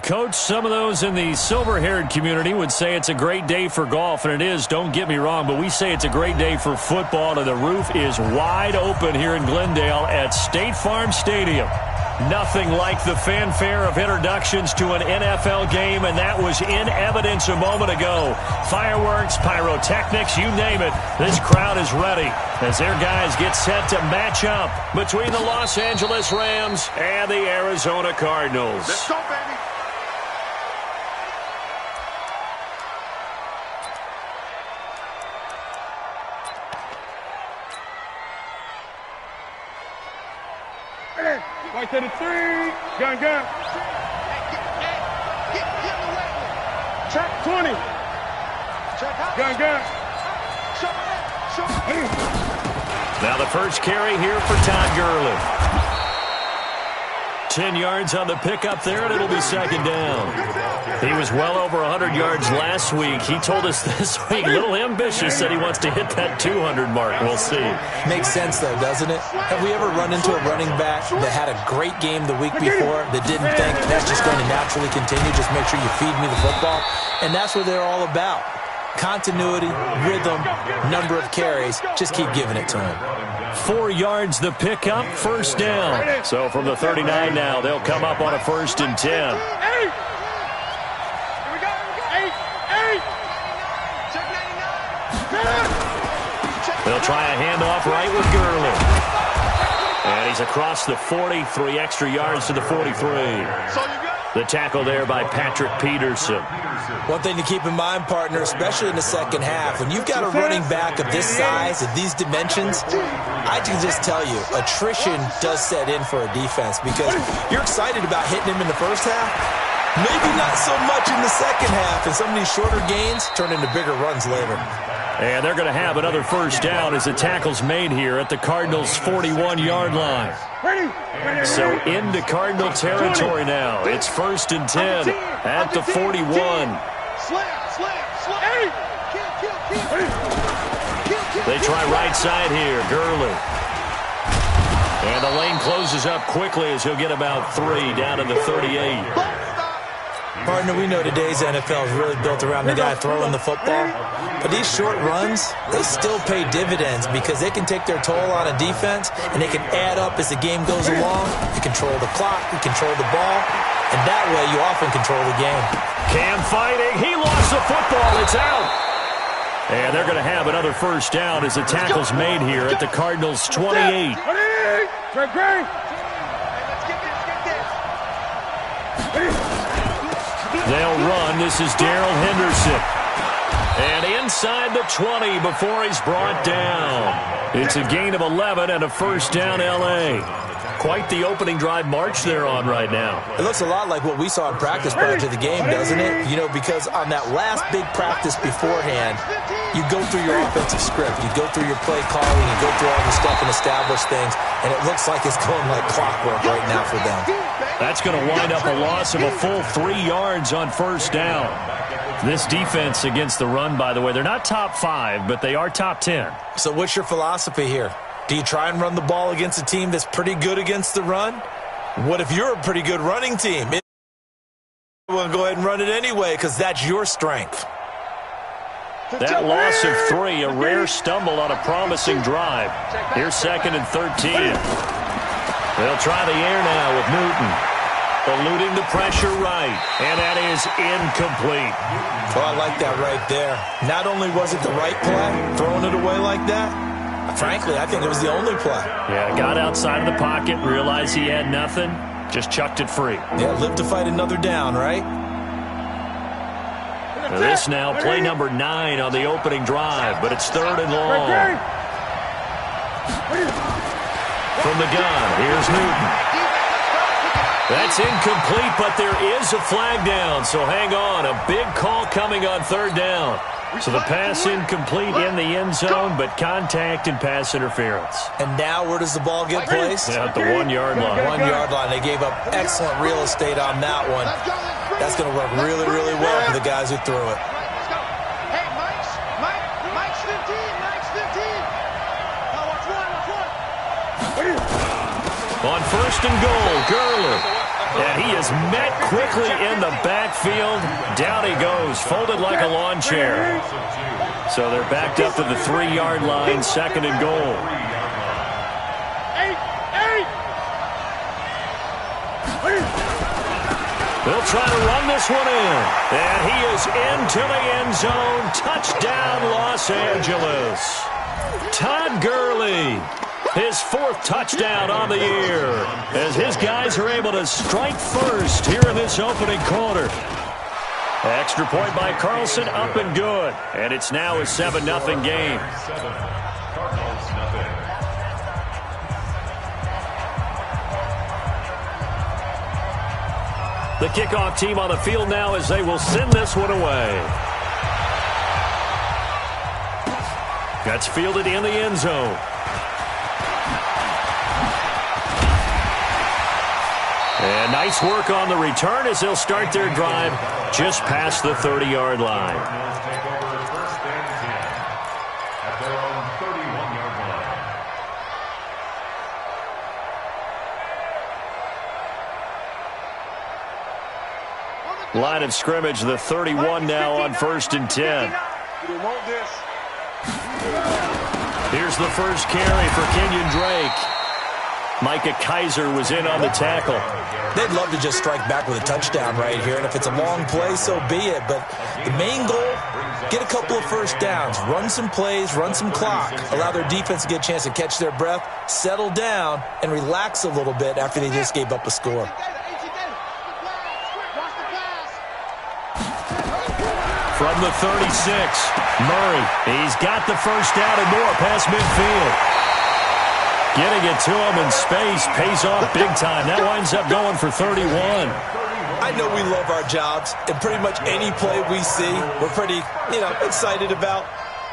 Coach, some of those in the silver-haired community would say it's a great day for golf, and it is, don't get me wrong, but we say it's a great day for football, and the roof is wide open here in Glendale at State Farm Stadium. Nothing like the fanfare of introductions to an NFL game, and that was in evidence a moment ago. Fireworks, pyrotechnics, you name it. This crowd is ready as their guys get set to match up between the Los Angeles Rams and the Arizona Cardinals. Let's go, baby. Right to the three. Gun. Get away. Check 20. Check out. Gun. Now the first carry here for Todd Gurley. 10 yards on the pickup there, and it'll be second down. He was well over 100 yards last week. He told us this week, a little ambitious, said he wants to hit that 200 mark. We'll see. Makes sense, though, doesn't it? Have we ever run into a running back that had a great game the week before that didn't think that's just going to naturally continue? Just make sure you feed me the football. And that's what they're all about. Continuity, rhythm, number of carries. Just keep giving it to him. 4 yards the pickup, first down. So from the 39 now, they'll come up on a 1st and 10. They'll try a handoff right with Gurley. And he's across the 40, 3 extra yards to the 43. The tackle there by Patrick Peterson. One thing to keep in mind, partner, especially in the second half, when you've got a running back of this size, of these dimensions, I can just tell you, attrition does set in for a defense because you're excited about hitting him in the first half. Maybe not so much in the second half, and some of these shorter gains turn into bigger runs later. And they're going to have another first down as the tackle's made here at the Cardinals' 41-yard line. So into Cardinal territory now. It's 1st and 10 at the 41. They try right side here, Gurley. And the lane closes up quickly as he'll get about 3 down to the 38. Partner, we know today's NFL is really built around the guy throwing the football. But these short runs, they still pay dividends because they can take their toll on a defense and they can add up as the game goes along. You control the clock, you control the ball, and that way you often control the game. Cam fighting. He lost the football. It's out. And they're going to have another first down as the tackle's made here at the Cardinals' 28. They'll run. This is Darrell Henderson. And inside the 20 before he's brought down. It's a gain of 11 and a first down L.A. Quite the opening drive march they're on right now. It looks a lot like what we saw in practice prior to the game, doesn't it? You know, because on that last big practice beforehand, you go through your offensive script, you go through your play calling, you go through all the stuff and establish things, and it looks like it's going like clockwork right now for them. That's going to wind up a loss of a full 3 yards on first down. This defense against the run, by the way, they're not top 5, but they are top 10. So what's your philosophy here? Do you try and run the ball against a team that's pretty good against the run? What if you're a pretty good running team? We'll go ahead and run it anyway because that's your strength. That loss of 3, a rare stumble on a promising drive. Here's 2nd and 13. They'll try the air now with Newton. Eluding the pressure right, and that is incomplete. Oh, I like that right there. Not only was it the right play, throwing it away like that, Frankly, I think it was the only play. Yeah, got outside of the pocket, realized he had nothing, just chucked it free. Yeah, live to fight another down, right? This now, play number 9 on the opening drive, but it's 3rd and long. From the gun, here's Newton. That's incomplete, but there is a flag down, so hang on. A big call coming on 3rd down. So the pass incomplete in the end zone, but contact and pass interference. And now where does the ball get placed? Yeah, at the 1-yard line. 1-yard line. They gave up excellent real estate on that one. That's going to work really, really well for the guys who threw it. Hey, Mike's 15. Mike's 15. Now watch one. On 1st and goal, Gurley. And he is met quickly in the backfield. Down he goes, folded like a lawn chair. So they're backed up to the 3-yard line, 2nd and goal. 8. They'll try to run this one in. And he is into the end zone. Touchdown, Los Angeles. Todd Gurley. His 4th touchdown on the year as his guys are able to strike first here in this opening quarter. Extra point by Carlson, up and good. And it's now a 7-0 game. The kickoff team on the field now as they will send this one away. That's fielded in the end zone. And nice work on the return as they'll start their drive just past the 30-yard line. Line of scrimmage, the 31 now on 1st and 10. Here's the first carry for Kenyon Drake. Micah Kaiser was in on the tackle. They'd love to just strike back with a touchdown right here, and if it's a long play, so be it. But the main goal, get a couple of first downs, run some plays, run some clock, allow their defense to get a chance to catch their breath, settle down, and relax a little bit after they just gave up a score. From the 36, Murray. He's got the first down and more past midfield. Getting it to him in space pays off big time. That winds up going for 31. I know we love our jobs, and pretty much any play we see, we're pretty, excited about.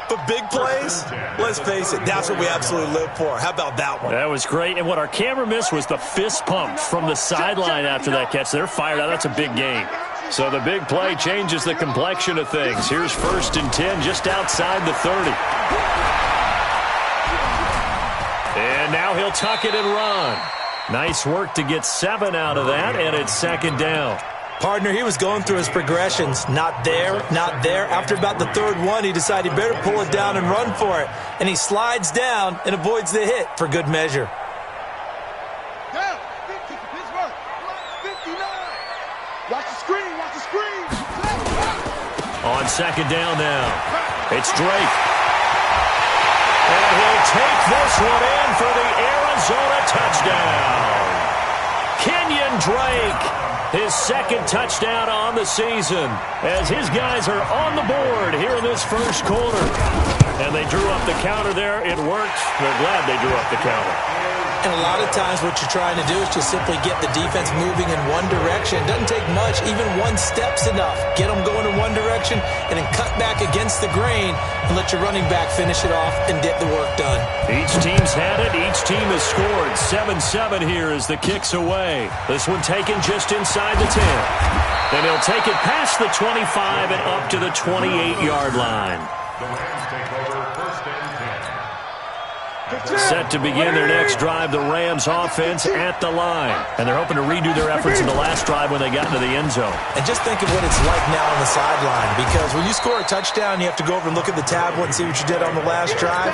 But big plays, let's face it, that's what we absolutely live for. How about that one? That was great. And what our camera missed was the fist pump from the sideline after that catch. They're fired out. That's a big game. So the big play changes the complexion of things. Here's 1st and 10 just outside the 30. And now he'll tuck it and run. Nice work to get 7 out of that, and it's 2nd down. Partner, he was going through his progressions. Not there, not there. After about the 3rd one, he decided he better pull it down and run for it. And he slides down and avoids the hit for good measure. Down. 50, Pittsburgh. 59. Watch the screen. Watch the screen. On 2nd down now, it's Drake. And he'll take this one in for the Arizona touchdown. Kenyon Drake, his 2nd touchdown on the season, as his guys are on the board here in this first quarter. And they drew up the counter there. It worked. They're glad they drew up the counter. And a lot of times what you're trying to do is just simply get the defense moving in one direction. It doesn't take much. Even one step's enough. Get them going in one direction and then cut back against the grain and let your running back finish it off and get the work done. Each team's had it. Each team has scored. 7-7 here as the kick's away. This one taken just inside the 10. Then he'll take it past the 25 and up to the 28-yard line. Set to begin their next drive, the Rams offense at the line. And they're hoping to redo their efforts in the last drive when they got into the end zone. And just think of what it's like now on the sideline, because when you score a touchdown, you have to go over and look at the tablet and see what you did on the last drive.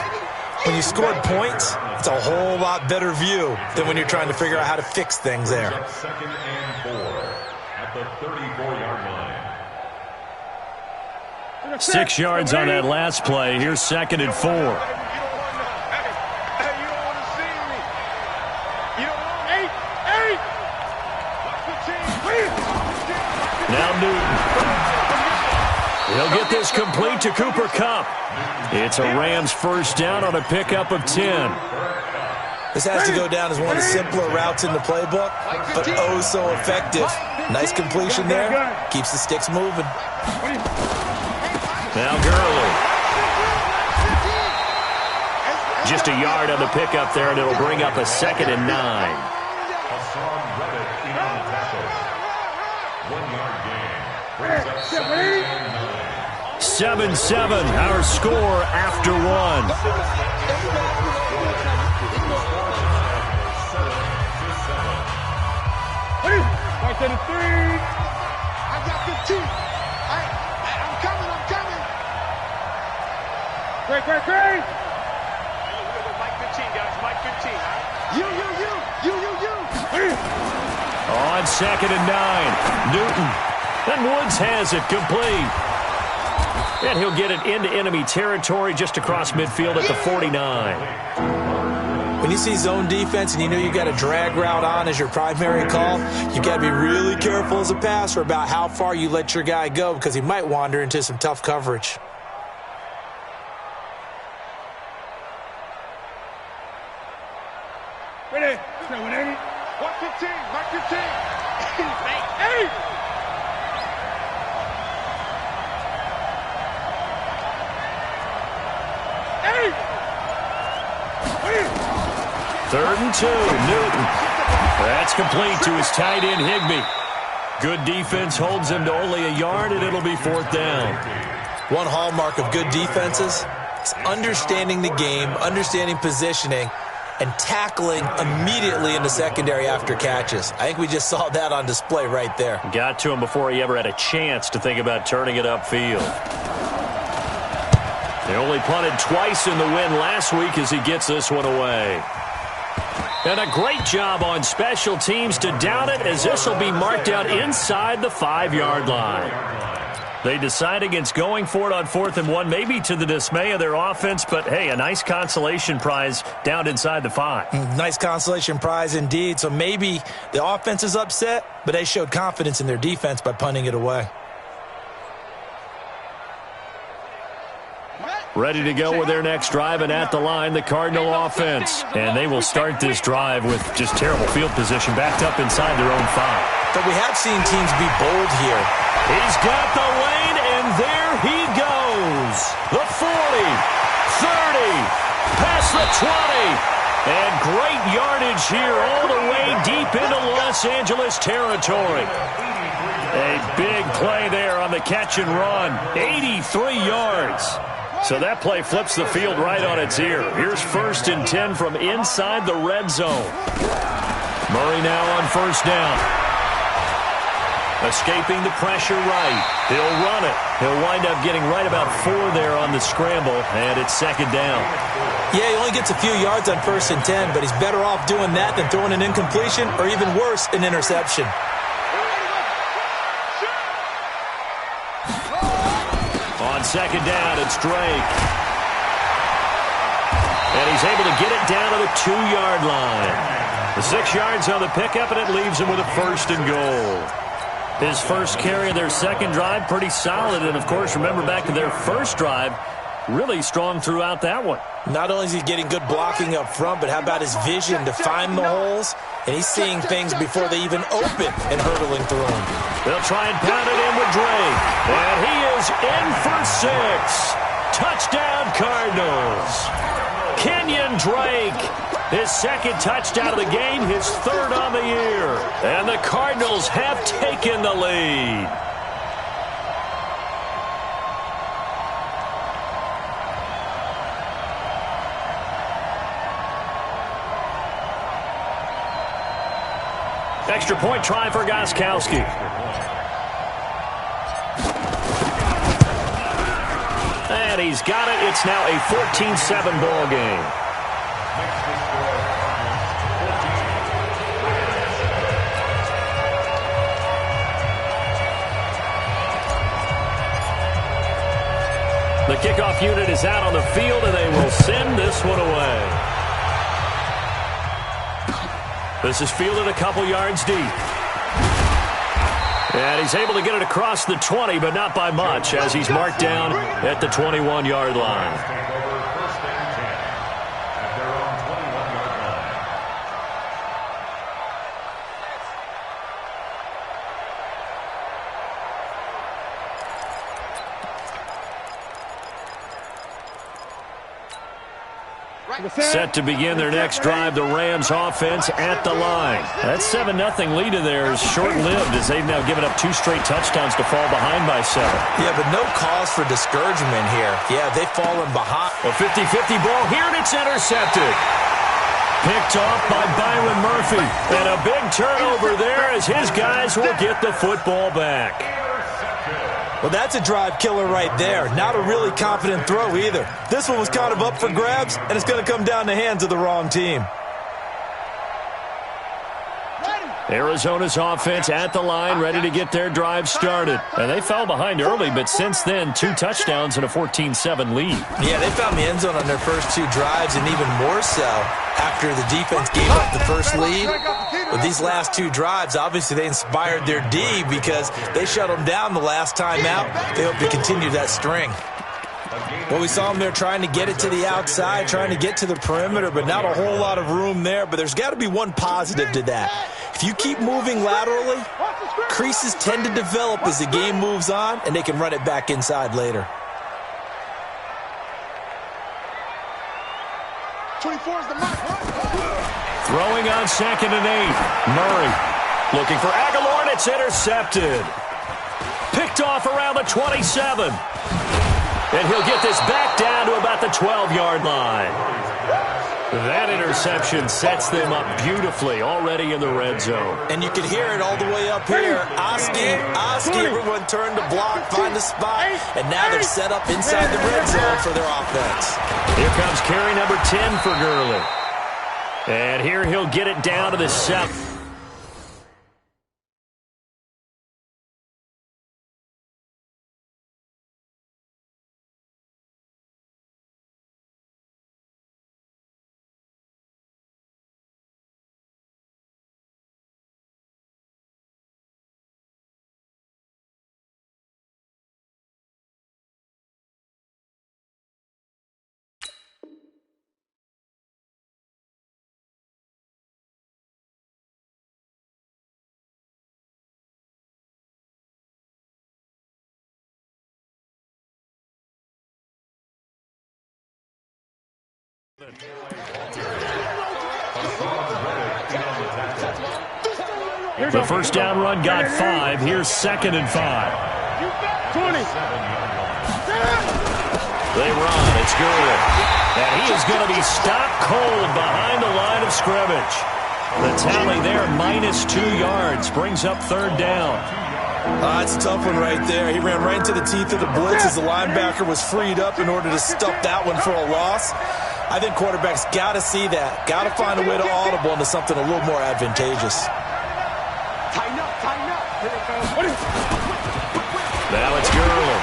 When you scored points, it's a whole lot better view than when you're trying to figure out how to fix things there. 2nd and 4 at the 34-yard line. 6 yards on that last play. Here's 2nd and 4. Now Newton. He'll get this complete to Cooper Kupp. It's a Rams first down on a pickup of 10. This has to go down as one of the simpler routes in the playbook, but oh so effective. Nice completion there. Keeps the sticks moving. Now Gurley. Just a yard on the pickup there, and it'll bring up a 2nd and 9. 7-7, our score after 1. Right to the 3. I got 15. I'm coming. Great. Mike 15, guys. Mike 15. You. On 2nd and 9, Newton. And Woods has it complete. And he'll get it into enemy territory just across midfield at the 49. When you see zone defense and you know you got a drag route on as your primary call, you got to be really careful as a passer about how far you let your guy go because he might wander into some tough coverage. Ready? 180. 115. Mike 15. 8. Third and 2, Newton. That's complete to his tight end, Higbee. Good defense holds him to only a yard, and it'll be 4th down. One hallmark of good defenses is understanding the game, understanding positioning, and tackling immediately in the secondary after catches. I think we just saw that on display right there. Got to him before he ever had a chance to think about turning it upfield. They only punted twice in the win last week as he gets this one away. And a great job on special teams to down it, as this will be marked out inside the 5-yard line. They decide against going for it on 4th and 1, maybe to the dismay of their offense, but hey, a nice consolation prize down inside the 5. Nice consolation prize indeed. So maybe the offense is upset, but they showed confidence in their defense by punting it away. Ready to go with their next drive, and at the line, the Cardinal offense. And they will start this drive with just terrible field position, backed up inside their own 5. But we have seen teams be bold here. He's got the lane, and there he goes. The 40, 30, past the 20. And great yardage here all the way deep into Los Angeles territory. A big play there on the catch and run. 83 yards. So that play flips the field right on its ear. Here's 1st and 10 from inside the red zone. Murray now on 1st down. Escaping the pressure right. He'll run it. He'll wind up getting right about 4 there on the scramble, and it's 2nd down. Yeah, he only gets a few yards on 1st and 10, but he's better off doing that than throwing an incompletion or even worse, an interception. On 2nd down, it's Drake. And he's able to get it down to the 2-yard line. The 6 yards on the pickup, and it leaves him with a 1st and goal. His first carry of their second drive, pretty solid. And, of course, remember back to their first drive, really strong throughout that one. Not only is he getting good blocking up front, but how about his vision to find the holes? And he's seeing things before they even open and hurtling through them. They'll try and pound it in with Drake. And he is in for 6. Touchdown, Cardinals. Kenyon Drake, his 2nd touchdown of the game, his 3rd on the year. And the Cardinals have taken the lead. Extra point try for Gostkowski. And he's got it. It's now a 14-7 ball game. The kickoff unit is out on the field, and they will send this one away. This is fielded a couple yards deep. And he's able to get it across the 20, but not by much, as he's marked down at the 21-yard line. Set to begin their next drive, the Rams offense at the line. That 7-0 lead of theirs short-lived as they've now given up 2 straight touchdowns to fall behind by 7. Yeah, but no cause for discouragement here. Yeah, they've fallen behind. A 50-50 ball here, and it's intercepted. Picked off by Byron Murphy. And a big turnover there as his guys will get the football back. Well, that's a drive killer right there. Not a really confident throw either. This one was kind of up for grabs, and it's going to come down the hands of the wrong team. Arizona's offense at the line, ready to get their drive started. And they fell behind early, but since then, 2 touchdowns and a 14-7 lead. Yeah, they found the end zone on their first 2 drives, and even more so after the defense gave up the first lead. With these last 2 drives, obviously they inspired their D because they shut them down the last time out. They hope to continue that string. Well, we saw them there trying to get it to the outside, trying to get to the perimeter, but not a whole lot of room there. But there's got to be one positive to that. If you keep moving laterally, creases tend to develop as the game moves on, and they can run it back inside later. 24 is the mark. Throwing on 2nd and 8. Murray looking for Aguilar, and it's intercepted. Picked off around the 27. And he'll get this back down to about the 12-yard line. That interception sets them up beautifully already in the red zone. And you can hear it all the way up here. Oski, everyone turned to block, find a spot, and now they're set up inside the red zone for their offense. Here comes carry number 10 for Gurley. And here he'll get it down to the 7. The first down run got 5. Here's 2nd and 5. 20. They run. It's Gurley. And he is going to be stopped cold behind the line of scrimmage. The tally there, -2 yards, brings up 3rd down. It's a tough one right there. He ran right into the teeth of the blitz as the linebacker was freed up in order to stuff that one for a loss. I think quarterbacks got to see that. Got to find a way to audible into something a little more advantageous. Tighten up, tighten up. Now it's Gurley.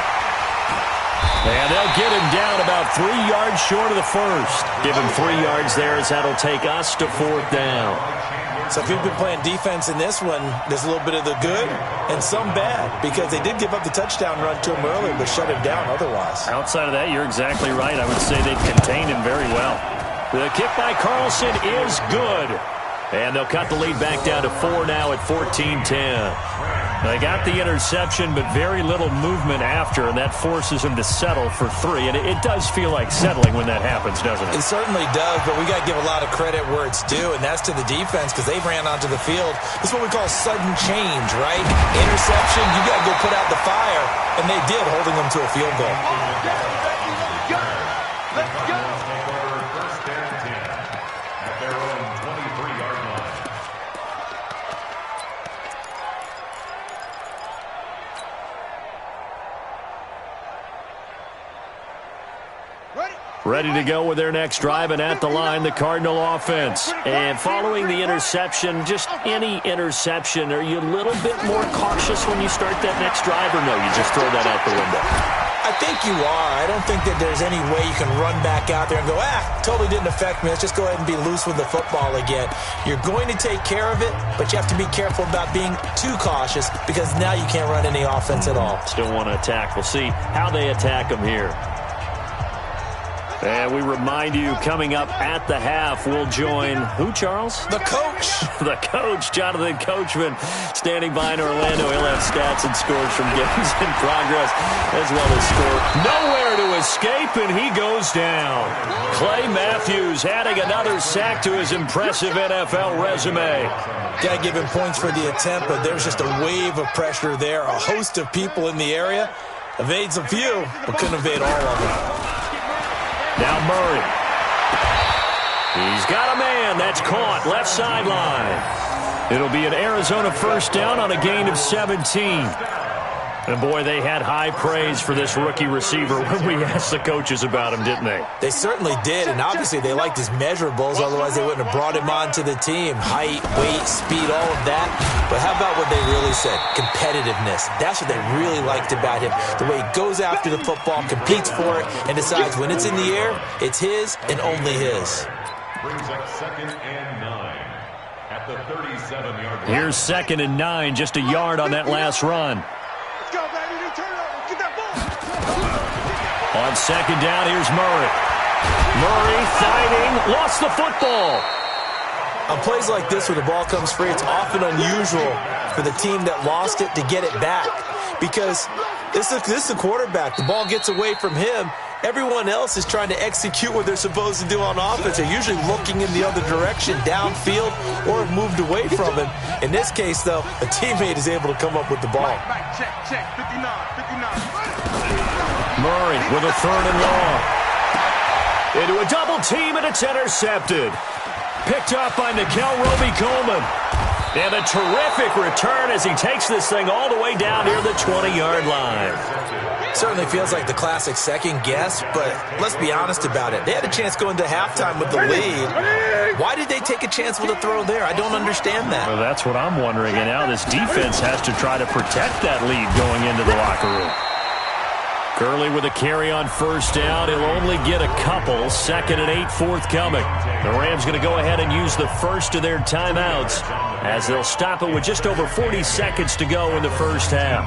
And they'll get him down about 3 yards short of the first. Give him 3 yards there as that'll take us to 4th down. So if you've been playing defense in this one, there's a little bit of the good and some bad because they did give up the touchdown run to him earlier but shut him down otherwise. Outside of that, you're exactly right. I would say they've contained him very well. The kick by Carlson is good. And they'll cut the lead back down to 4 now at 14-10. They got the interception, but very little movement after, and that forces them to settle for 3. And it does feel like settling when that happens, doesn't it? It certainly does, but we got to give a lot of credit where it's due, and that's to the defense because they ran onto the field. This is what we call sudden change, right? Interception, you got to go put out the fire, and they did, holding them to a field goal. Let's go. Ready to go with their next drive, and at the line, the Cardinal offense. And following the interception, just any interception, are you a little bit more cautious when you start that next drive, or no, you just throw that out the window? I think you are. I don't think that there's any way you can run back out there and go, totally didn't affect me. Let's just go ahead and be loose with the football again. You're going to take care of it, but you have to be careful about being too cautious because now you can't run any offense at all. Still want to attack. We'll see how they attack them here. And we remind you, coming up at the half, we'll join who, Charles? The coach. The coach, Jonathan Coachman, standing by in Orlando. He'll have stats and scores from games in progress, as well as score. Nowhere to escape, and he goes down. Clay Matthews adding another sack to his impressive NFL resume. Got to give him points for the attempt, but there's just a wave of pressure there. A host of people in the area. Evades a few, but couldn't evade all of them. Now Murray. He's got a man. That's caught. Left sideline. It'll be an Arizona first down on a gain of 17. And, boy, they had high praise for this rookie receiver when we asked the coaches about him, didn't they? They certainly did, and obviously they liked his measurables. Otherwise, they wouldn't have brought him onto the team. Height, weight, speed, all of that. But how about what they really said? Competitiveness. That's what they really liked about him. The way he goes after the football, competes for it, and decides when it's in the air, it's his and only his. Brings up 2nd and 9 at the 37-yard line. Here's 2nd and 9, just a yard on that last run. Go, baby. Turn over. Get that ball. On 2nd down, here's Murray. Murray fighting, lost the football. On plays like this where the ball comes free, it's often unusual for the team that lost it to get it back. Because this is a quarterback. The ball gets away from him. Everyone else is trying to execute what they're supposed to do on offense. They're usually looking in the other direction, downfield, or have moved away from him. In this case, though, a teammate is able to come up with the ball. Right, check, 59. Murray with a 3rd and long. Into a double team, and it's intercepted. Picked up by Nickel Roby-Coleman. And a terrific return as he takes this thing all the way down near the 20-yard line. Certainly feels like the classic second guess, but let's be honest about it. They had a chance going to halftime with the lead. Why did they take a chance with a throw there? I don't understand that. Well, that's what I'm wondering. And now this defense has to try to protect that lead going into the locker room. Gurley with a carry on 1st down. He'll only get a couple. 2nd and 8 forthcoming. The Rams going to go ahead and use the first of their timeouts as they'll stop it with just over 40 seconds to go in the first half.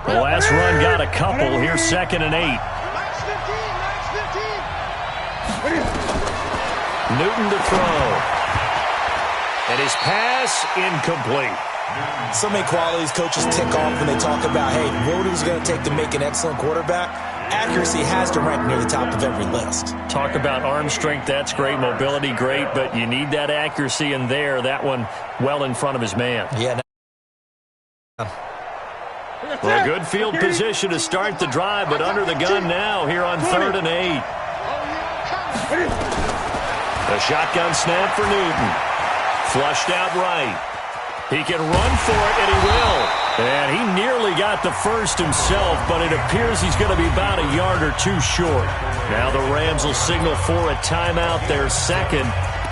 The last run got a couple. Here's 2nd and 8. Newton to throw. And his pass incomplete. So many qualities coaches tick off when they talk about, hey, what is it going to take to make an excellent quarterback? Accuracy has to rank near the top of every list. Talk about arm strength, that's great. Mobility, great. But you need that accuracy in there. That one well in front of his man. Yeah. Well, good field position to start the drive, but under the gun now here on 3rd and 8. The shotgun snap for Newton. Flushed out right. He can run for it, and he will. And he nearly got the first himself, but it appears he's going to be about a yard or two short. Now the Rams will signal for a timeout, their 2nd,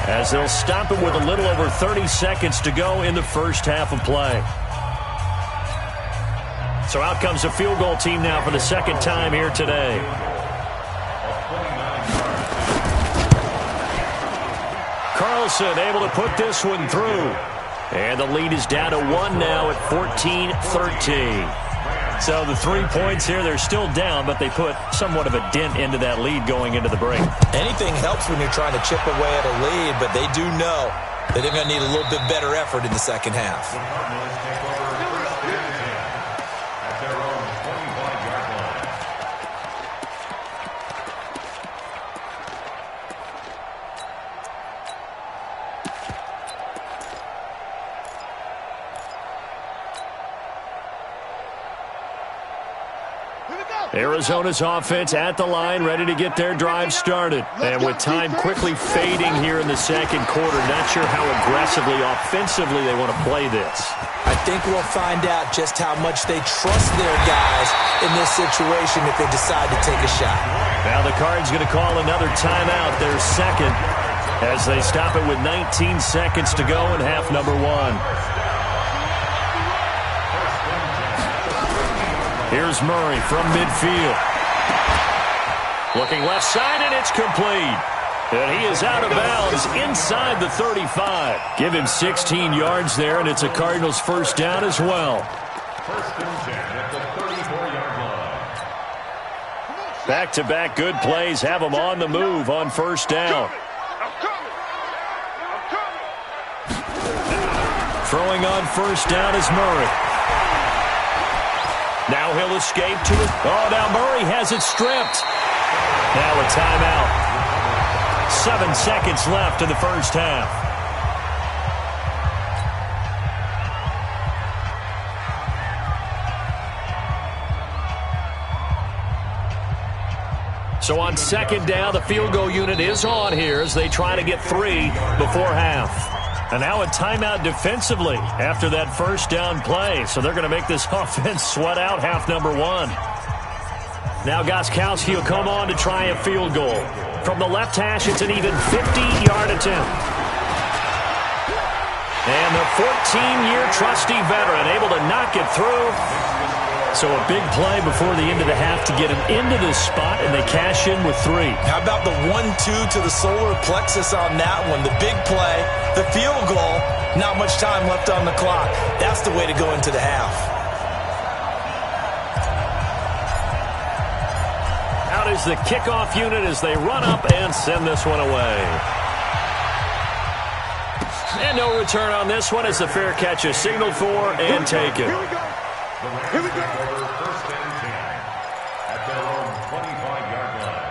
as they'll stop it with a little over 30 seconds to go in the first half of play. So out comes the field goal team now for the 2nd time here today. Carlson able to put this one through. And the lead is down to 1 now at 14-13. So the 3 points here, they're still down, but they put somewhat of a dent into that lead going into the break. Anything helps when you're trying to chip away at a lead, but they do know that they're going to need a little bit better effort in the second half. Arizona's offense at the line, ready to get their drive started. And with time quickly fading here in the second quarter, not sure how aggressively, offensively they want to play this. I think we'll find out just how much they trust their guys in this situation if they decide to take a shot. Now the Cards going to call another timeout, their 2nd. as they stop it with 19 seconds to go in half number one. Here's Murray from midfield. Looking left side, and it's complete. And he is out of bounds inside the 35. Give him 16 yards there, and it's a Cardinals first down as well. First and 10 at the 34-yard line. Back-to-back good plays have them on the move on first down. Throwing on first down is Murray. Now he'll escape to it. Oh, now Murray has it stripped. Now a timeout. 7 seconds left in the first half. So on second down, the field goal unit is on here as they try to get 3 before half. And now a timeout defensively after that first down play. So they're going to make this offense sweat out half number one. Now Gostkowski will come on to try a field goal. From the left hash, it's an even 50-yard attempt. And the 14-year trusty veteran able to knock it through. So a big play before the end of the half to get him into this spot, and they cash in with 3. How about the 1-2 to the solar plexus on that one? The big play, the field goal, not much time left on the clock. That's the way to go into the half. Out is the kickoff unit as they run up and send this one away. And no return on this one as the fair catch is signaled for and taken. The Rams take over first and 10 at their own 25-yard line.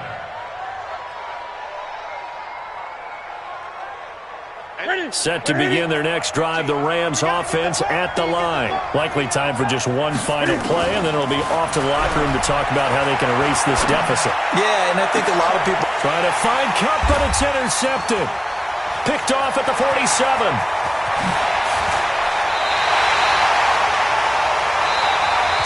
Set to begin their next drive, the Rams offense at the line. Likely time for just one final play, and then it'll be off to the locker room to talk about how they can erase this deficit. Yeah, and I think a lot of people trying to find Cup, but it's intercepted. Picked off at the 47.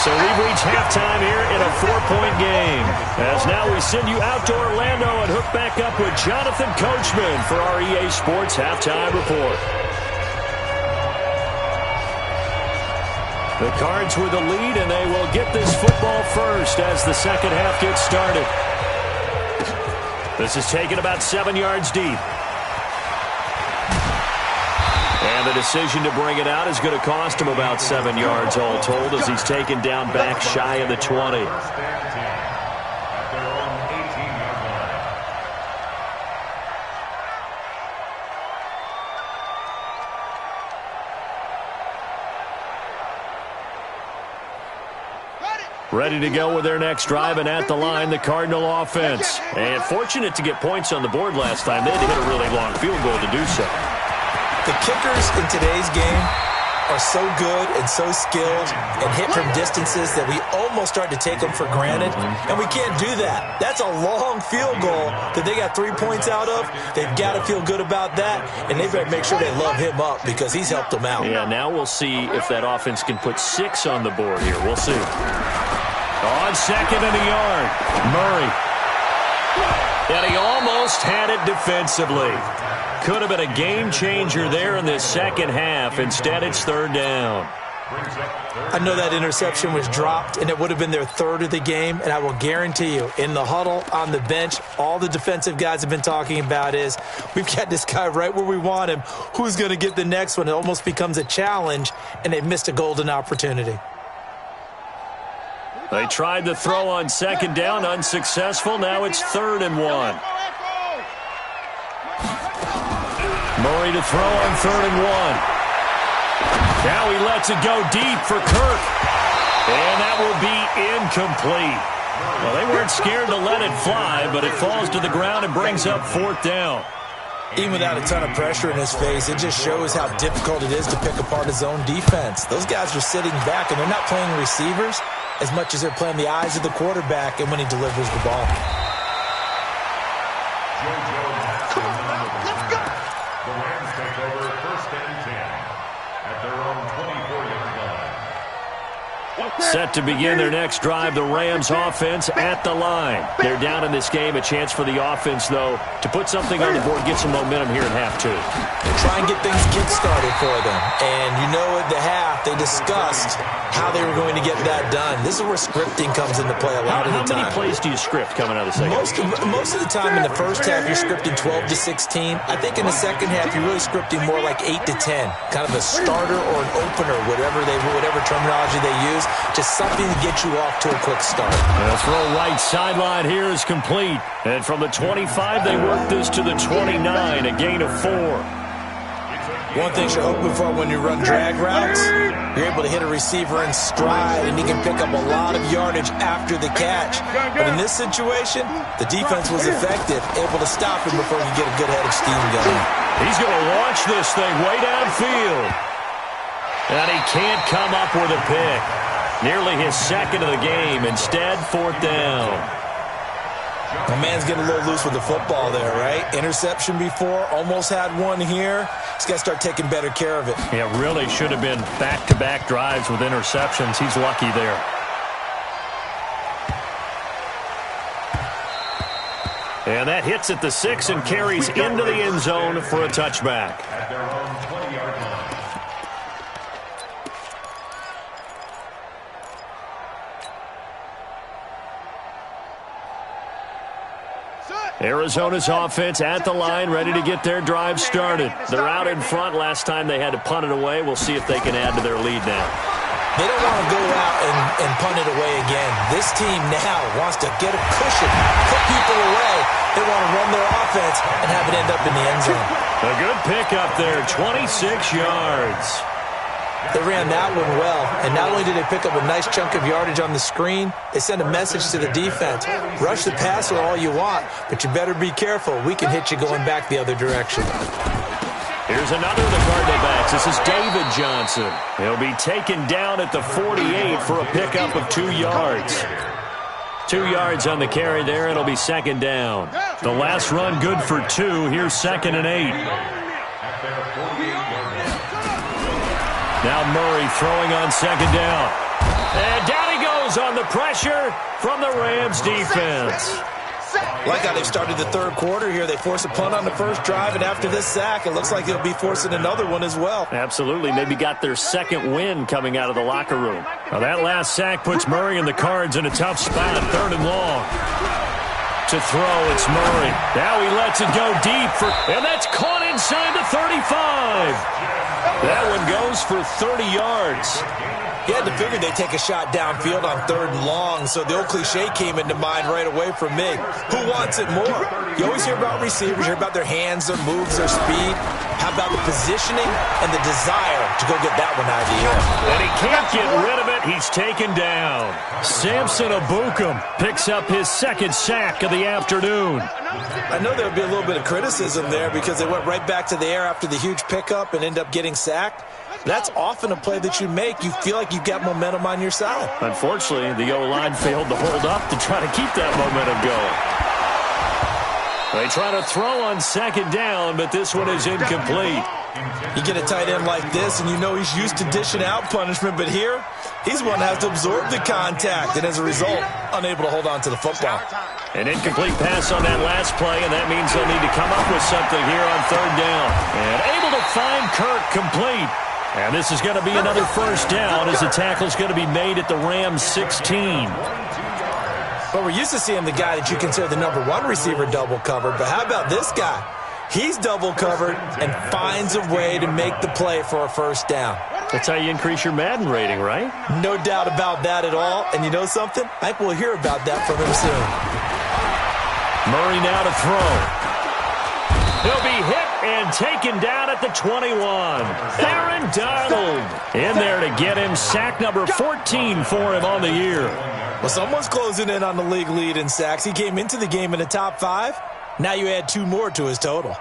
So we've reached halftime here in a 4-point game. As now we send you out to Orlando and hook back up with Jonathan Coachman for our EA Sports Halftime Report. The Cards with the lead, and they will get this football first as the second half gets started. This is taken about 7 yards deep. And the decision to bring it out is going to cost him about 7 yards all told as he's taken down back shy of the 20. First and 10 at their own 18-yard line. Ready to go with their next drive, and at the line, the Cardinal offense. And fortunate to get points on the board last time. They had to hit a really long field goal to do so. The kickers in today's game are so good and so skilled and hit from distances that we almost start to take them for granted, and we can't do that. That's a long field goal that they got 3 points out of. They've got to feel good about that, and they better make sure they love him up because he's helped them out. Yeah, now we'll see if that offense can put 6 on the board here. We'll see. On second and a yard, Murray. And he almost had it defensively. Could have been a game changer there in this second half. Instead, it's third down. I know that interception was dropped, and it would have been their third of the game, and I will guarantee you, in the huddle, on the bench, all the defensive guys have been talking about is, we've got this guy right where we want him. Who's going to get the next one? It almost becomes a challenge, and they've missed a golden opportunity. They tried to throw on second down, unsuccessful. Now it's 3rd and 1. Murray to throw on 3rd and 1. Now he lets it go deep for Kirk. And that will be incomplete. Well, they weren't scared to let it fly, but it falls to the ground and brings up 4th down. Even without a ton of pressure in his face, it just shows how difficult it is to pick apart his own defense. Those guys are sitting back, and they're not playing receivers as much as they're playing the eyes of the quarterback and when he delivers the ball. The Rams take over first and 10 at their own 24-yard Set to begin their next drive, the Rams offense at the line. They're down in this game. A chance for the offense, though, to put something on the board, get some momentum here in half two. Try and get things kick-started for them. And you know at the half, they discussed how they were going to get that done. This is where scripting comes into play a lot of the time. How many plays do you script coming out of the second half? Most of the time in the first half, you're scripting 12 to 16. I think in the second half, you're really scripting more like 8 to 10. Kind of a starter or an opener, whatever terminology they use. Just something to get you off to a quick start. The throw right sideline here is complete. And from the 25, they work this to the 29, a gain of 4. One thing you're hoping for when you run drag routes, you're able to hit a receiver in stride, and he can pick up a lot of yardage after the catch. But in this situation, the defense was effective, able to stop him before he could get a good head of steam going. He's going to launch this thing way downfield. And he can't come up with a pick. Nearly his second of the game. Instead, fourth down. My man's getting a little loose with the football there, right? Interception before, almost had one here. He's got to start taking better care of it. Yeah, really should have been back-to-back drives with interceptions. He's lucky there. And that hits at the 6 and carries into the end zone for a touchback. At their own 20-yard line. Arizona's offense at the line, ready to get their drive started. They're out in front. Last time they had to punt it away. We'll see if they can add to their lead now. They don't want to go out and punt it away again. This team now wants to get a cushion, put people away. They want to run their offense and have it end up in the end zone. A good pickup there, 26 yards. They ran that one well, and not only did they pick up a nice chunk of yardage on the screen, they sent a message to the defense. Rush the passer all you want, but you better be careful. We can hit you going back the other direction. Here's another of the Cardinal backs. This is David Johnson. He'll be taken down at the 48 for a pickup of 2 yards. 2 yards on the carry there. It'll be second down. The last run good for 2. Here's second and 8. Now Murray throwing on second down. And down he goes on the pressure from the Rams defense. Like how they've started the third quarter here. They force a punt on the first drive, and after this sack, it looks like they'll be forcing another one as well. Absolutely. Maybe got their second win coming out of the locker room. Now that last sack puts Murray and the Cards in a tough spot, third and long. To throw, it's Murray. Now he lets it go deep, and that's caught inside the 35. That one goes for 30 yards. You had to figure they'd take a shot downfield on third and long, so the old cliche came into mind right away from me. Who wants it more? You always hear about receivers, hear about their hands, their moves, their speed. How about the positioning and the desire to go get that one out of the air? And he can't get rid of it. He's taken down. Samson Abukum picks up his second sack of the afternoon. I know there would be a little bit of criticism there because they went right back to the air after the huge pickup and end up getting sacked. That's often a play that you make. You feel like you've got momentum on your side. Unfortunately, the O-line failed to hold up to try to keep that momentum going. They try to throw on second down, but this one is incomplete. You get a tight end like this, and you know he's used to dishing out punishment, but here, he's one that has to absorb the contact, and as a result, unable to hold on to the football. An incomplete pass on that last play, and that means they'll need to come up with something here on third down. And able to find Kirk complete. And this is going to be another first down as the tackle's going to be made at the Rams 16. Well, we're used to seeing the guy that you consider the number one receiver double covered, but how about this guy? He's double covered and finds a way to make the play for a first down. That's how you increase your Madden rating, right? No doubt about that at all. And you know something? I think we'll hear about that from him soon. Murray now to throw. He'll be hit and taken down at the 21. Aaron Donald in there to get him sack number 14 for him on the year. Well, someone's closing in on the league lead in sacks. He came into the game in the top 5. Now you add 2 more to his total.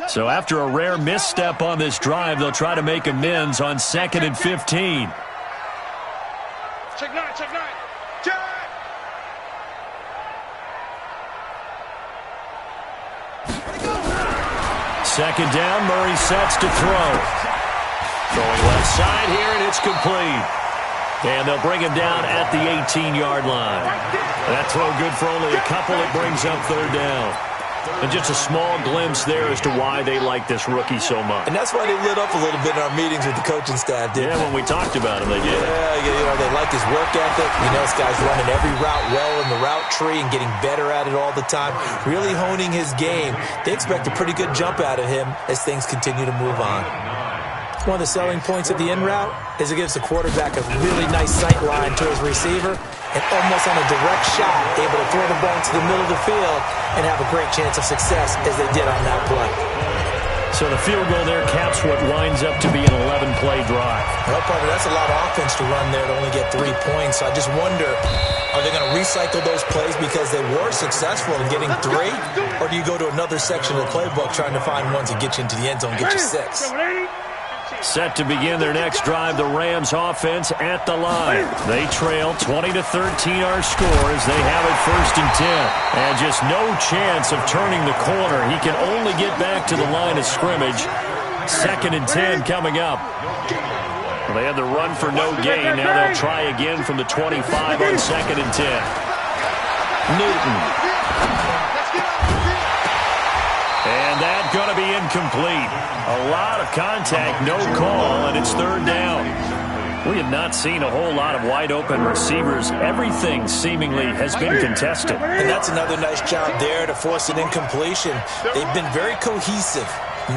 So after a rare misstep on this drive, they'll try to make amends on 2nd and 15. Check 9, check 9. Check! Second down, Murray sets to throw. Throwing left side here, and it's complete. And they'll bring him down at the 18-yard line. That throw good for only a couple. It brings up third down. And just a small glimpse there as to why they like this rookie so much. And that's why they lit up a little bit in our meetings with the coaching staff, didn't when we talked about him, they did. Yeah, they like his work ethic. This guy's running every route well in the route tree and getting better at it all the time, really honing his game. They expect a pretty good jump out of him as things continue to move on. One of the selling points of the in route is it gives the quarterback a really nice sight line to his receiver and almost on a direct shot, able to throw the ball into the middle of the field and have a great chance of success as they did on that play. So the field goal there caps what winds up to be an 11-play drive. Well, partner, that's a lot of offense to run there to only get 3 points. So I just wonder, are they going to recycle those plays because they were successful in getting 3? Or do you go to another section of the playbook trying to find ones that get you into the end zone and get you 6? Set to begin their next drive, the Rams offense at the line. They trail 20-13 our score as they have it 1st and 10. And just no chance of turning the corner. He can only get back to the line of scrimmage. 2nd and 10 coming up. Well, they had the run for no gain. Now they'll try again from the 25 on 2nd and 10. Newton. And that's going to be incomplete. A lot of contact, no call, and it's 3rd down. We have not seen a whole lot of wide-open receivers. Everything seemingly has been contested. And that's another nice job there to force an incompletion. They've been very cohesive,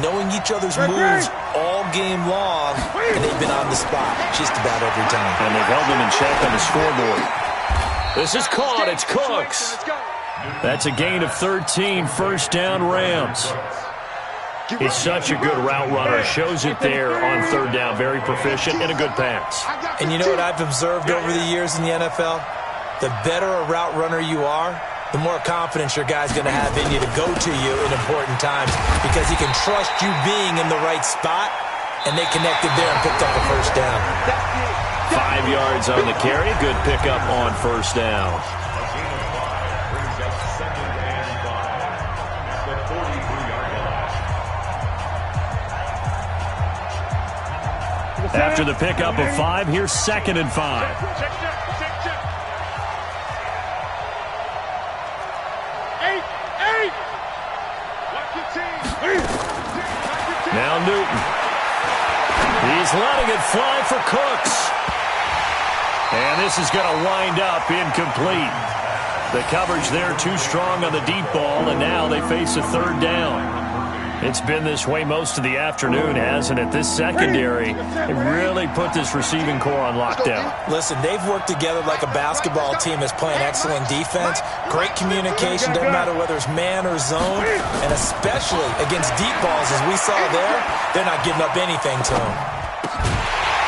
knowing each other's moves all game long, and they've been on the spot just about every time. And they've held them in check on the scoreboard. This is caught. It's Cooks. That's a gain of 13, 1st down Rams. He's such a good route runner. Shows it there on 3rd down. Very proficient and a good pass. And you know what I've observed over the years in the NFL? The better a route runner you are, the more confidence your guy's going to have in you to go to you in important times because he can trust you being in the right spot, and they connected there and picked up the 1st down. 5 yards on the carry. Good pickup on 1st down. After the pickup of 5, here's 2nd and 5. Now Newton. He's letting it fly for Cooks. And this is going to wind up incomplete. The coverage there too strong on the deep ball, and now they face a 3rd down. It's been this way most of the afternoon, hasn't it? This secondary really put this receiving core on lockdown. Listen, they've worked together like a basketball team that's playing excellent defense. Great communication, doesn't matter whether it's man or zone. And especially against deep balls, as we saw there, they're not giving up anything to them.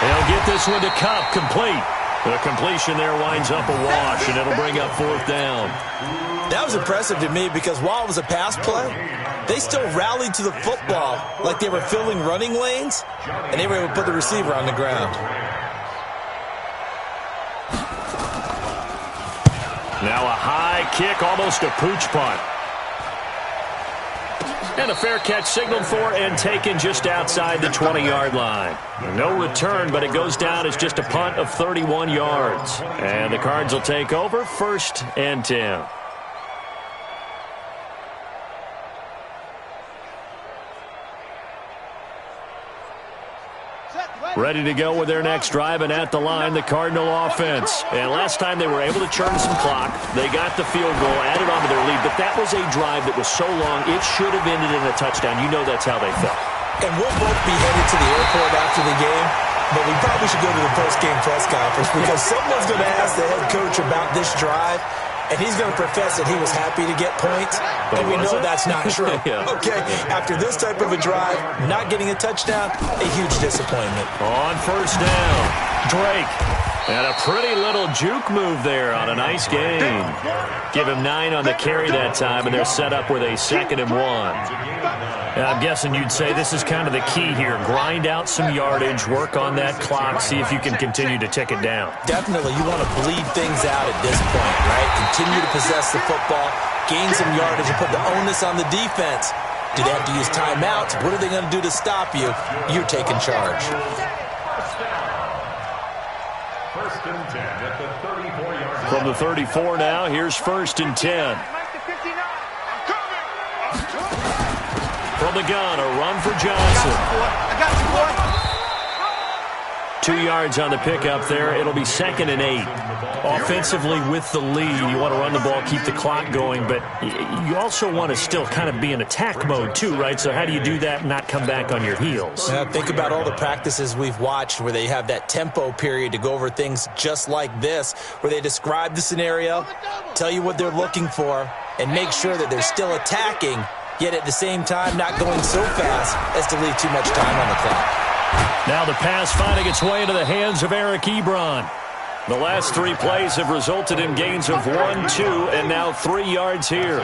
They'll get this one to Cup, complete. The completion there winds up a wash, and it'll bring up 4th down. That was impressive to me because while it was a pass play, they still rallied to the football like they were filling running lanes, and they were able to put the receiver on the ground. Now a high kick, almost a pooch punt. And a fair catch signaled for and taken just outside the 20-yard line. No return, but it goes down as just a punt of 31 yards. And the Cards will take over 1st and 10. Ready to go with their next drive, and at the line, the Cardinal offense. And last time they were able to churn some clock. They got the field goal, added on to their lead, but that was a drive that was so long, it should have ended in a touchdown. You know that's how they felt. And we'll both be headed to the airport after the game, but we probably should go to the post-game press conference because someone's going to ask the head coach about this drive, and he's going to profess that he was happy to get points, and we know that's not true. Yeah. Okay, after this type of a drive, not getting a touchdown, a huge disappointment. On 1st down, Drake. And a pretty little juke move there on a nice gain. Give him 9 on the carry that time, and they're set up with a 2nd and 1. I'm guessing you'd say this is kind of the key here. Grind out some yardage, work on that clock, see if you can continue to tick it down. Definitely. You want to bleed things out at this point, right? Continue to possess the football, gain some yardage, and put the onus on the defense Do they have to use timeouts? What are they going to do to stop you? You're taking charge. First and 10 at the 34-yard line. From the 34 now, here's first and 10. From the gun, a run for Johnson. I got you, boy. 2 yards on the pickup there. It'll be second and 8. Offensively with the lead, you want to run the ball, keep the clock going, but you also want to still kind of be in attack mode too, right? So how do you do that and not come back on your heels? Yeah, think about all the practices we've watched where they have that tempo period to go over things just like this, where they describe the scenario, tell you what they're looking for, and make sure that they're still attacking, yet at the same time not going so fast as to leave too much time on the clock. Now the pass finding its way into the hands of Eric Ebron. The last 3 plays have resulted in gains of 1, 2, and now 3 yards here.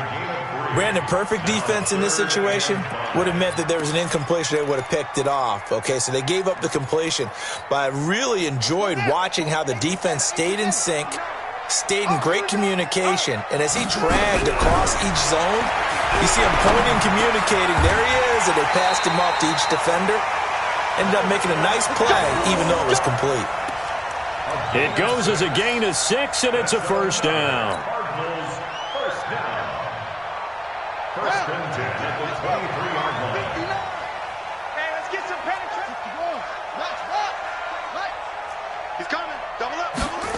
Brandon, perfect defense in this situation would have meant that there was an incompletion. They would have picked it off. Okay, so they gave up the completion. But I really enjoyed watching how the defense stayed in sync, stayed in great communication, and as he dragged across each zone, you see him pointing, communicating. There he is, and they passed him off to each defender. Ended up making a nice play, even though it was complete. It goes as a gain of 6, and it's a first down. Cardinals, first down. First and 10 at the 23-yard line. Hey, let's get some penetration. He's coming. Double up, double up.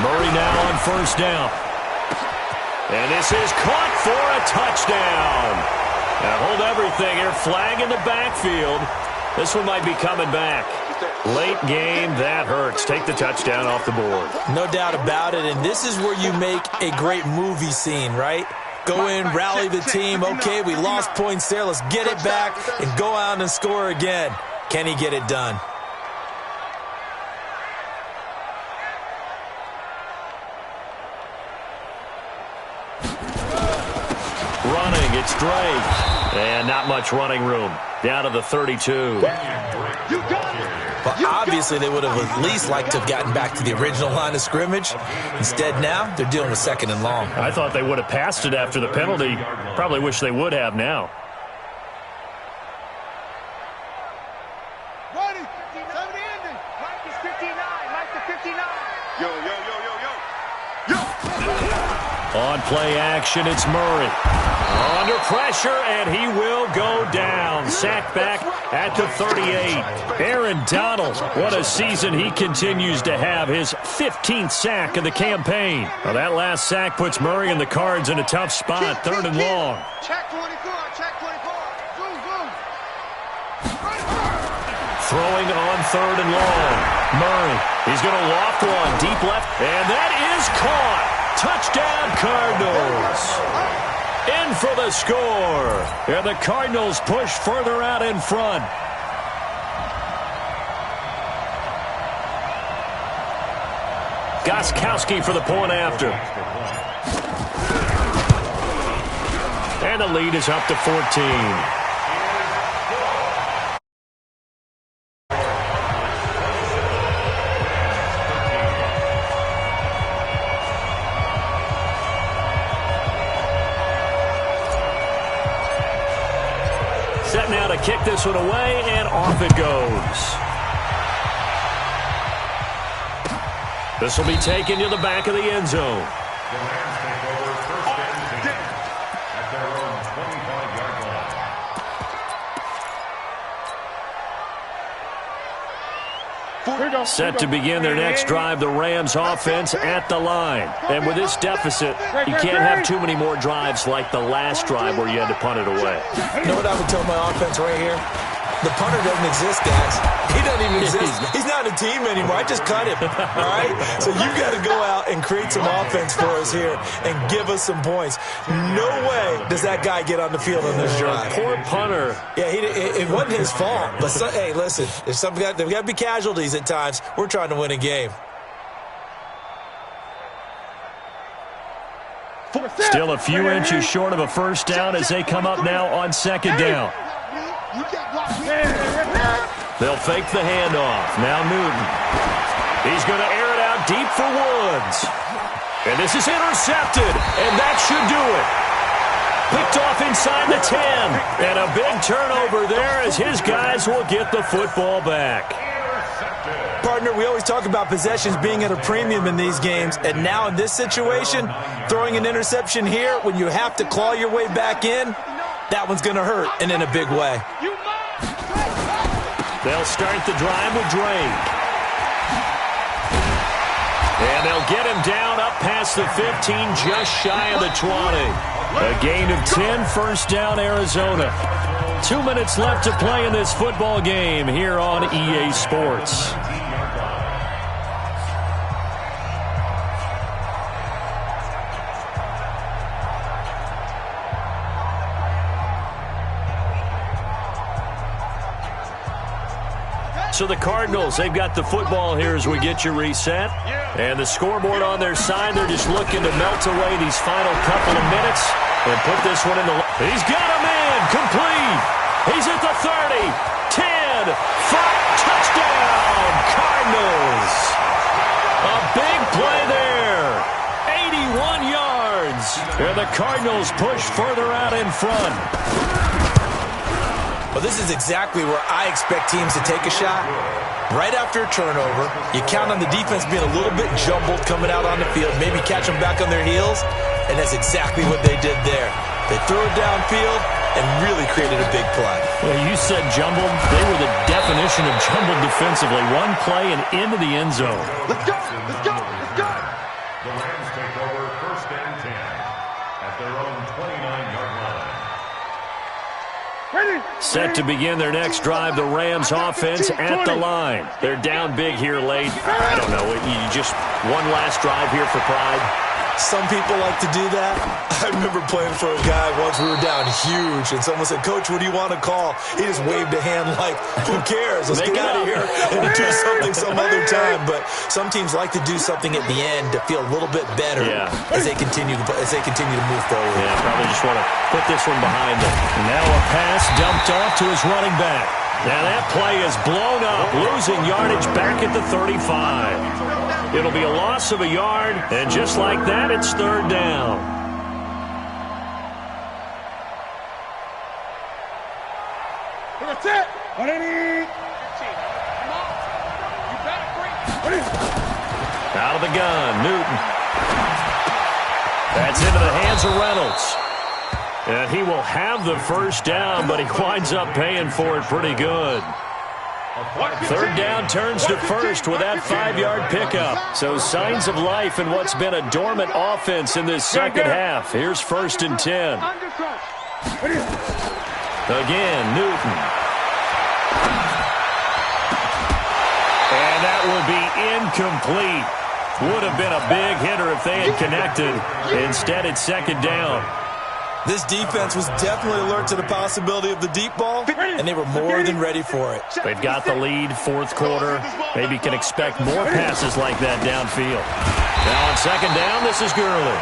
Murray now on first down. And this is caught for a touchdown. Now hold everything here. Flag in the backfield. This one might be coming back. Late game, that hurts. Take the touchdown off the board. No doubt about it, and this is where you make a great movie scene, right? Go in, rally the team. Okay, we lost points there. Let's get it back and go out and score again. Can he get it done? Running, it's Drake. And not much running room. Down to the 32. But obviously they would have at least liked to have gotten back to the original line of scrimmage. Instead now, they're dealing with second and long. I thought they would have passed it after the penalty. Probably wish they would have now. Ready. 70 ending. Mike is 59. Mike to 59. Yo. On play action, it's Murray. Under pressure, and he will go down. Sacked back at the 38. Aaron Donald, what a season he continues to have. His 15th sack of the campaign. Now that last sack puts Murray and the Cards in a tough spot. Third and long. Check 24. Check 24. Boom. Throwing on third and long. Murray, he's going to loft one deep left, and that is caught. Touchdown, Cardinals. In for the score. And the Cardinals push further out in front. Gostkowski for the point after. And the lead is up to 14. Now to kick this one away, and off it goes. This will be taken to the back of the end zone. The Rams take over first and 10 at their own 25-yard line. Set to begin their next drive, the Rams offense at the line. And with this deficit, you can't have too many more drives like the last drive where you had to punt it away. You know what I would tell my offense right here? The punter doesn't exist, guys. He doesn't even exist. He's not a team anymore. I just cut him, all right? So you've got to go out and create some offense for us here and give us some points. No way does that guy get on the field on this drive. Poor punter. Yeah, it wasn't his fault. But, hey, listen, there's got to be casualties at times. We're trying to win a game. Still a few inches short of a first down as they come up now on second down. They'll fake the handoff. Now Newton. He's going to air it out deep for Woods. And this is intercepted, and that should do it. Picked off inside the 10. And a big turnover there as his guys will get the football back. Partner, we always talk about possessions being at a premium in these games, and now in this situation, throwing an interception here when you have to claw your way back in, that one's going to hurt, and in a big way. They'll start the drive with Drake. And they'll get him down up past the 15, just shy of the 20. A gain of 10, first down, Arizona. 2 minutes left to play in this football game here on EA Sports. So the Cardinals, they've got the football here as we get you reset. And the scoreboard on their side, they're just looking to melt away these final couple of minutes and put this one in the... He's got him in, complete. He's at the 30, 10, 5, touchdown, Cardinals. A big play there, 81 yards. And the Cardinals push further out in front. Well, this is exactly where I expect teams to take a shot. Right after a turnover, you count on the defense being a little bit jumbled coming out on the field, maybe catch them back on their heels, and that's exactly what they did there. They threw it downfield and really created a big play. Well, you said jumbled. They were the definition of jumbled defensively. One play and into the end zone. Let's go, let's go, let's go. The Rams take over first and 10 at their own 29-yard line. Set to begin their next drive, the Rams offense at the line. They're down big here late. I don't know, you just one last drive here for pride. Some people like to do that. I remember playing for a guy once, we were down huge, and someone said, "Coach, what do you want to call?" He just waved a hand like, who cares? Let's get out of here and do something some other time. But some teams like to do something at the end to feel a little bit better as they continue to move forward. Yeah, probably just want to put this one behind them. Now a pass dumped off to his running back. Now that play is blown up, losing yardage back at the 35. It'll be a loss of a yard, and just like that, it's third down. That's it. Out of the gun, Newton. That's into the hands of Reynolds. And he will have the first down, but he winds up paying for it pretty good. Third down turns to first with that 5-yard pickup. So signs of life in what's been a dormant offense in this second half. Here's first and 10. Again, Newton. And that will be incomplete. Would have been a big hitter if they had connected. Instead, it's second down. This defense was definitely alert to the possibility of the deep ball, and they were more than ready for it. They've got the lead, fourth quarter. Maybe can expect more passes like that downfield. Now on second down, this is Gurley.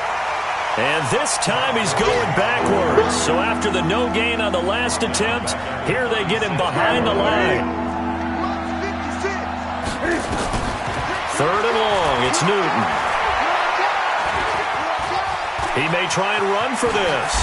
And this time he's going backwards. So after the no gain on the last attempt, here they get him behind the line. Third and long, it's Newton. He may try and run for this.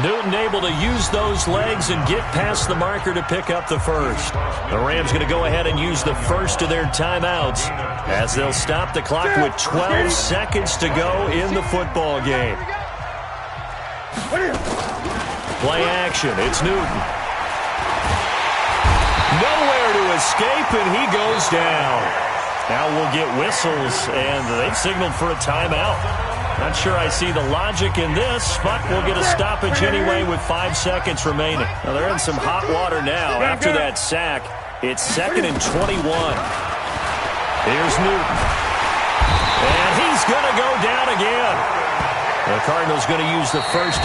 Newton able to use those legs and get past the marker to pick up the first. The Rams going to go ahead and use the first of their timeouts as they'll stop the clock with 12 seconds to go in the football game. Play action. It's Newton. Nowhere to escape, and he goes down. Now we'll get whistles, and they've signaled for a timeout. Not sure I see the logic in this, but we'll get a stoppage anyway with 5 seconds remaining. Now they're in some hot water now after that sack. It's second and 21. Here's Newton. And he's going to go down again. The Cardinals going to use the first